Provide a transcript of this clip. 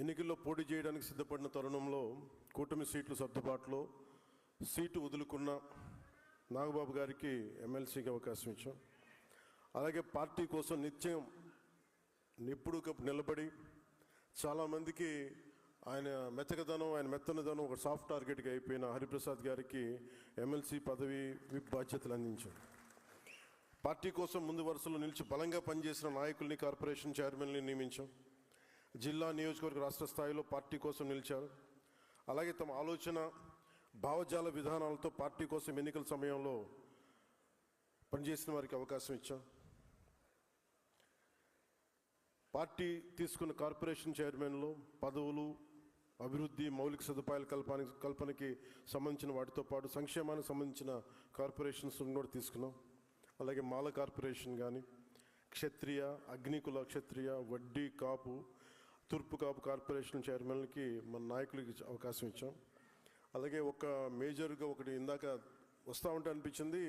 ఎన్నికల్లో పోటీ చేయడానికి సిద్ధపడిన తరుణంలో కూటమి సీట్లు సర్దుబాటులో సీటు వదులుకున్న నాగబాబు గారికి ఎమ్మెల్సీకి అవకాశం ఇచ్చాం. అలాగే పార్టీ కోసం నిత్యం నిప్పుడు నిలబడి చాలామందికి ఆయన మెత్తగదనం, ఆయన మెత్తనదనం ఒక సాఫ్ట్ టార్గెట్గా అయిపోయిన హరిప్రసాద్ గారికి ఎమ్మెల్సీ పదవి విప్ బాధ్యతలు అందించాం. పార్టీ కోసం ముందు వరుసలో నిలిచి బలంగా పనిచేసిన నాయకుల్ని, కార్పొరేషన్ చైర్మన్ని నియమించాం. జిల్లా, నియోజకవర్గ, రాష్ట్ర స్థాయిలో పార్టీ కోసం నిలిచారు. అలాగే తమ ఆలోచన, భావజాల విధానాలతో పార్టీ కోసం ఎన్నికల సమయంలో పనిచేసిన వారికి అవకాశం ఇచ్చాం. పార్టీ తీసుకున్న కార్పొరేషన్ చైర్మన్లో పదవులు, అభివృద్ధి, మౌలిక సదుపాయాల కల్పనకి సంబంధించిన వాటితో పాటు సంక్షేమానికి సంబంధించిన కార్పొరేషన్స్ కూడా తీసుకున్నాం. అలాగే మాల కార్పొరేషన్ కానీ, క్షత్రియ, అగ్నికుల క్షత్రియ, వడ్డీ కాపు, తూర్పు కాపు కార్పొరేషన్ చైర్మన్లకి మన నాయకులకి అవకాశం ఇచ్చాం. అలాగే ఒక మేజర్గా ఒకటి ఇందాక వస్తూ ఉంటే అనిపించింది,